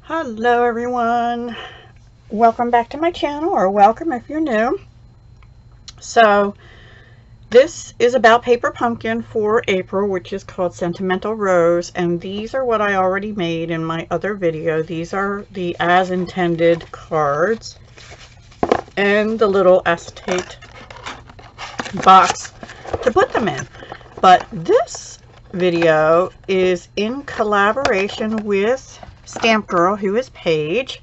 Hello everyone, welcome back to my channel, or welcome if you're new. So this is about paper pumpkin for April, which is called Sentimental Rose, and these are what I already made in my other video. These are the as intended cards and the little acetate box to put them in. But this video is in collaboration with Stmpgrl, who is Paige,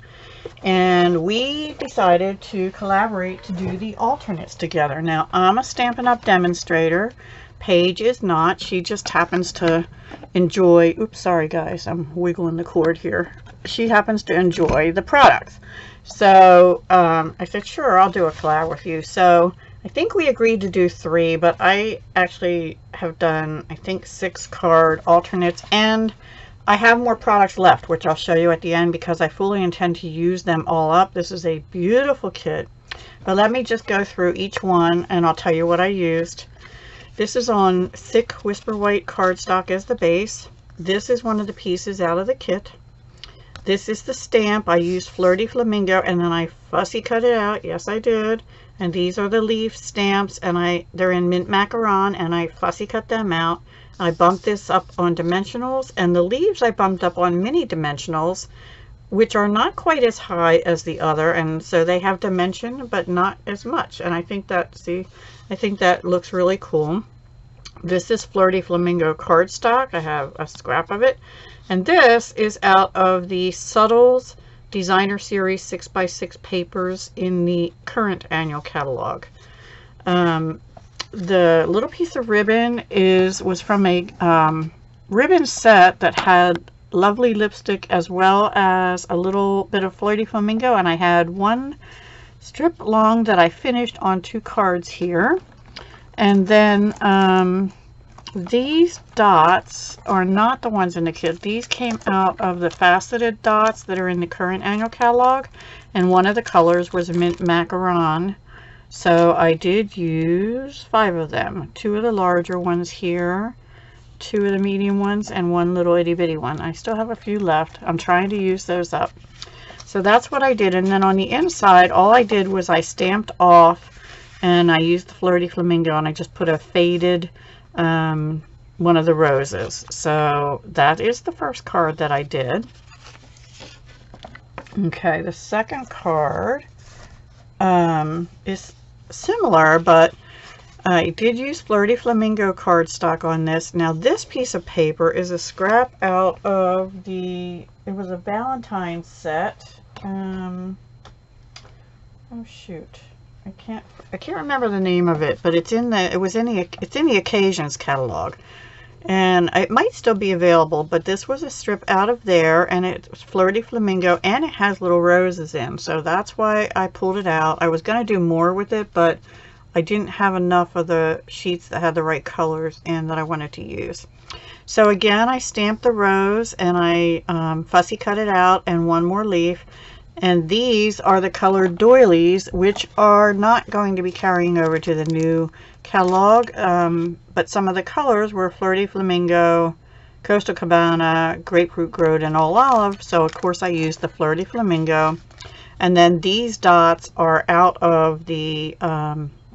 and we decided to collaborate to do the alternates together. Now, I'm a Stampin' Up! Demonstrator. Paige is not. She just happens to enjoy, oops, sorry guys, I'm wiggling the cord here. She happens to enjoy the products. So I said, sure, I'll do a collab with you. So I think we agreed to do 3, but I actually have done, I think, 6 card alternates, and I have more products left, which I'll show you at the end because I fully intend to use them all up. This is a beautiful kit, but let me just go through each one and I'll tell you what I used. This is on thick Whisper White cardstock as the base. This is one of the pieces out of the kit. This is the stamp. I used Flirty Flamingo and then I fussy cut it out. Yes, I did. And these are the leaf stamps, and they're in mint macaron, and I fussy cut them out. I bumped this up on dimensionals, and the leaves I bumped up on mini dimensionals, which are not quite as high as the other, and so they have dimension but not as much. And I think that, see, I think that looks really cool. This is Flirty Flamingo cardstock. I have a scrap of it, and this is out of the Subtles Designer Series 6x6 papers in the current annual catalog. The little piece of ribbon was from a ribbon set that had lovely lipstick as well as a little bit of Flirty Flamingo, and I had one strip long that I finished on 2 cards here. And then these dots are not the ones in the kit. These came out of the faceted dots that are in the current annual catalog, and one of the colors was mint macaron. So I did use 5 of them. 2 of the larger ones here, 2 of the medium ones, and 1 little itty bitty one. I still have a few left. I'm trying to use those up. So that's what I did. And then on the inside, all I did was I stamped off, and I used the Flirty Flamingo, and I just put a faded one of the roses. So that is the first card that I did. Okay, the second card is similar, but I did use Flirty Flamingo cardstock on this. Now this piece of paper is a scrap out of it was a Valentine's set. Oh shoot, I can't remember the name of it, but it's in the Occasions catalog, and it might still be available. But this was a strip out of there, and it's Flirty Flamingo, and it has little roses in, so that's why I pulled it out. I was going to do more with it, but I didn't have enough of the sheets that had the right colors and that I wanted to use. So again, I stamped the rose, and I fussy cut it out, and 1 more leaf. And these are the colored doilies, which are not going to be carrying over to the new catalog, but some of the colors were Flirty Flamingo, Coastal Cabana, Grapefruit Growth, and Old Olive. So of course I used the Flirty Flamingo. And then these dots are out of the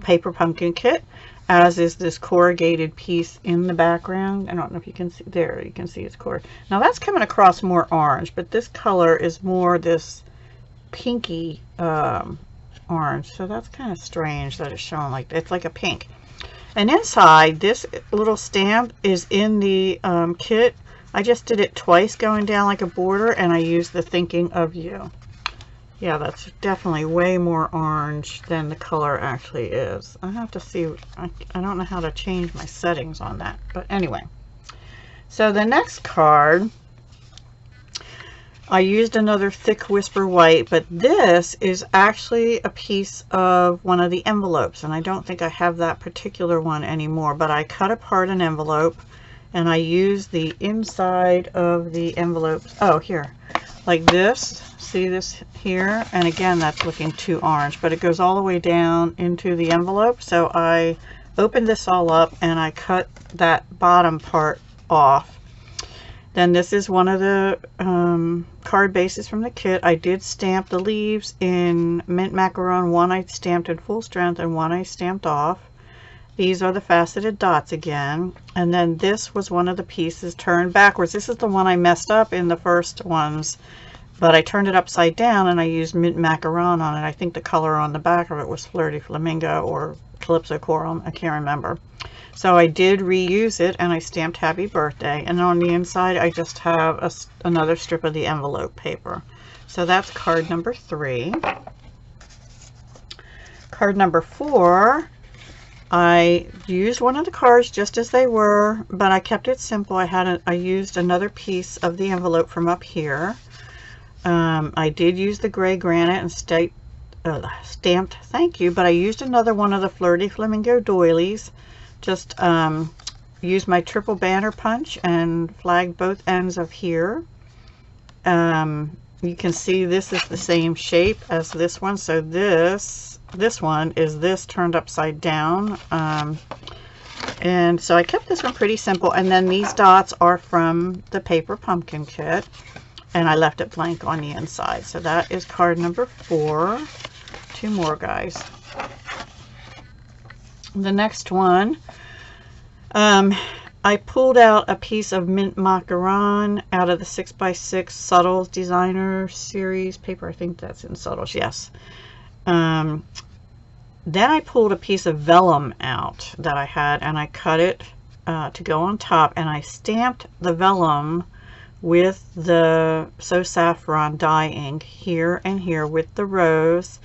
paper pumpkin kit, as is this corrugated piece in the background. I don't know if you can see there. You can see it's cord. Now that's coming across more orange, but this color is more this pinky orange, so that's kind of strange that it's showing like that. It's like a pink. And inside, this little stamp is in the kit. I just did it twice going down like a border, and I used the Thinking of You. Yeah, that's definitely way more orange than the color actually is. I have to see, I don't know how to change my settings on that, but anyway. So the next card, I used another thick Whisper White, but this is actually a piece of one of the envelopes, and I don't think I have that particular one anymore, but I cut apart an envelope and I used the inside of the envelopes, oh here, like this. See this here? And again, that's looking too orange, but it goes all the way down into the envelope. So I opened this all up and I cut that bottom part off. Then this is one of the card bases from the kit. I did stamp the leaves in mint macaron. One I stamped in full strength and one I stamped off. These are the faceted dots again. And then this was one of the pieces turned backwards. This is the one I messed up in the first ones, but I turned it upside down and I used mint macaron on it. I think the color on the back of it was Flirty Flamingo or Calypso Coral. I can't remember. So I did reuse it and I stamped Happy Birthday. And on the inside, I just have another strip of the envelope paper. So that's card number 3. Card number 4, I used one of the cards just as they were, but I kept it simple. I used another piece of the envelope from up here. I did use the gray granite and stamped thank you, but I used another one of the Flirty Flamingo doilies. Just used my triple banner punch and flagged both ends of here. You can see this is the same shape as this one, so this one is this turned upside down. And so I kept this one pretty simple, and then these dots are from the paper pumpkin kit, and I left it blank on the inside. So that is card number 4. 2 more, guys. The next one, I pulled out a piece of mint macaron out of the 6x6 Subtles Designer Series paper. I think that's in Subtles, yes. Then I pulled a piece of vellum out that I had, and I cut it to go on top, and I stamped the vellum with the So Saffron dye ink here and here with the rose.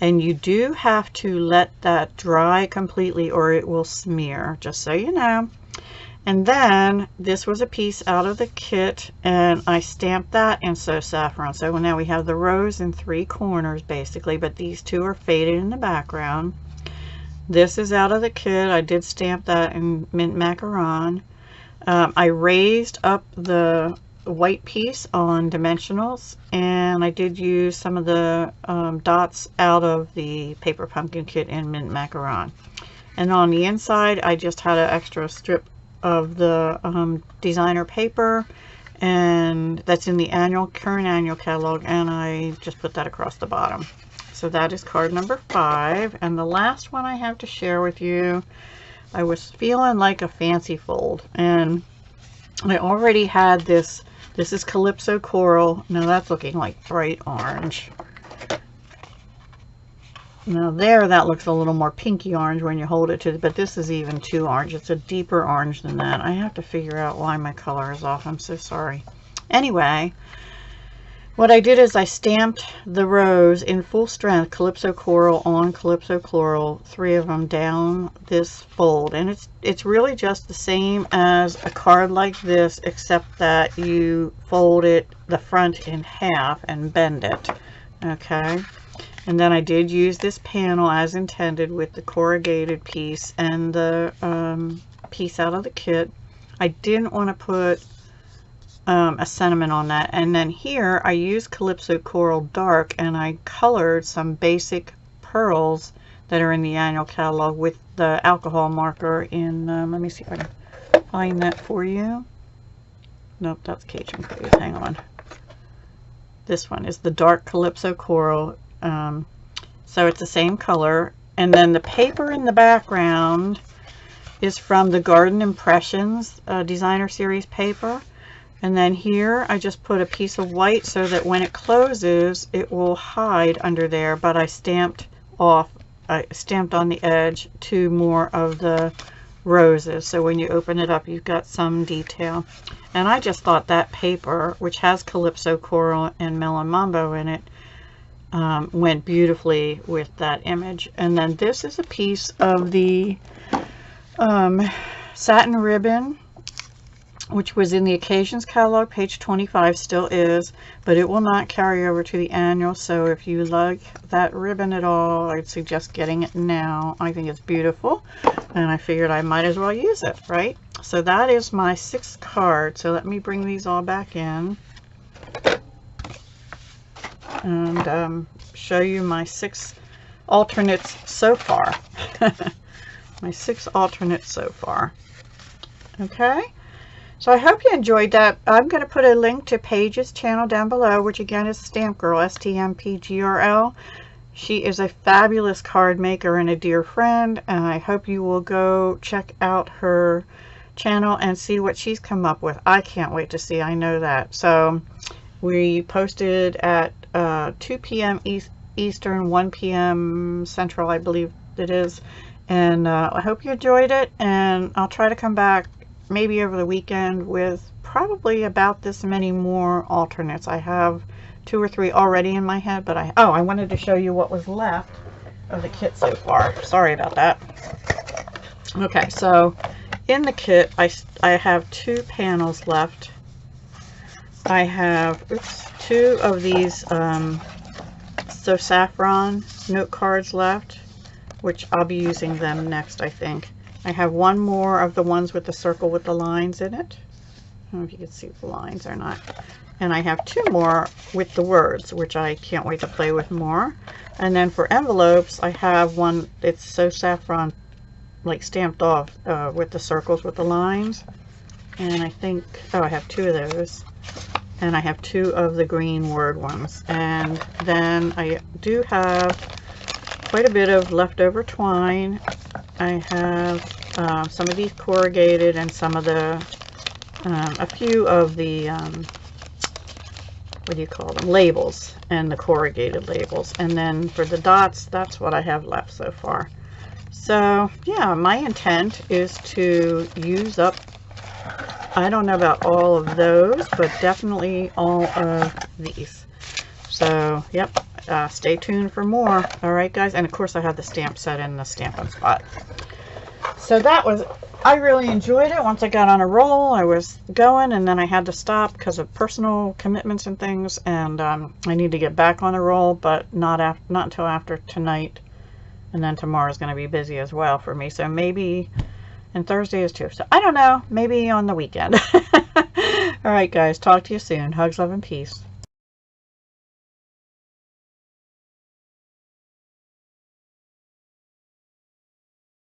And you do have to let that dry completely or it will smear, just so you know. And then this was a piece out of the kit, and I stamped that in So Saffron. So now we have the rose in 3 corners basically, but these 2 are faded in the background. This is out of the kit. I did stamp that in mint macaron. I raised up the white piece on dimensionals, and I did use some of the dots out of the paper pumpkin kit in mint macaron. And on the inside I just had an extra strip of the designer paper, and that's in the current annual catalog, and I just put that across the bottom. So that is card number 5. And the last one I have to share with you, I was feeling like a fancy fold, and I already had this. This is Calypso Coral. Now that's looking like bright orange. Now there, that looks a little more pinky orange when you hold it to, but this is even too orange. It's a deeper orange than that. I have to figure out why my color is off. I'm so sorry. Anyway, what I did is I stamped the rose in full strength, Calypso Coral on Calypso Coral, 3 of them down this fold. And it's really just the same as a card like this, except that you fold it, the front, in half and bend it. Okay. And then I did use this panel as intended with the corrugated piece and the piece out of the kit. I didn't want to put a sentiment on that. And then here I used Calypso Coral Dark, and I colored some basic pearls that are in the annual catalog with the alcohol marker in, let me see if I can find that for you. Nope, that's Cajun Cruise. Hang on. This one is the Dark Calypso Coral. So it's the same color. And then the paper in the background is from the Garden Impressions Designer Series paper. And then here I just put a piece of white so that when it closes it will hide under there, but I stamped on the edge 2 more of the roses, so when you open it up you've got some detail. And I just thought that paper, which has Calypso Coral and Melon Mambo in it, went beautifully with that image. And then this is a piece of the satin ribbon, which was in the Occasions catalog, page 25, still is, but it will not carry over to the annual. So if you like that ribbon at all, I'd suggest getting it now. I think it's beautiful, and I figured I might as well use it, right? So that is my 6th card. So let me bring these all back in and show you my 6 alternates so far. My 6 alternates so far. Okay. So I hope you enjoyed that. I'm going to put a link to Paige's channel down below, which again is Stmpgrl, Stmpgrl. She is a fabulous card maker and a dear friend, and I hope you will go check out her channel and see what she's come up with. I can't wait to see, I know that. So we posted at 2 p.m. Eastern, 1 p.m. Central, I believe it is. And I hope you enjoyed it, and I'll try to come back maybe over the weekend with probably about this many more alternates. I have 2 or 3 already in my head, but I wanted to show you what was left of the kit so far. Sorry about that. Okay, so in the kit, I have 2 panels left. I have 2 of these So Saffron note cards left, which I'll be using them next, I think. I have 1 more of the ones with the circle with the lines in it. I don't know if you can see the lines or not. And I have 2 more with the words, which I can't wait to play with more. And then for envelopes, I have one, it's So Saffron, like stamped off with the circles with the lines. And I think, oh, I have 2 of those. And I have 2 of the green word ones. And then I do have quite a bit of leftover twine. I have some of these corrugated and some of the, a few of the, what do you call them, labels, and the corrugated labels. And then for the dots, that's what I have left so far. So yeah, my intent is to use up, I don't know about all of those, but definitely all of these. So yep, stay tuned for more. All right, guys. And of course, I have the stamp set in the Stampin' Spot. So that was, I really enjoyed it. Once I got on a roll, I was going, and then I had to stop because of personal commitments and things. And I need to get back on a roll, but not until after tonight. And then tomorrow is going to be busy as well for me. So maybe, and Thursday is too. So I don't know, maybe on the weekend. All right, guys. Talk to you soon. Hugs, love, and peace.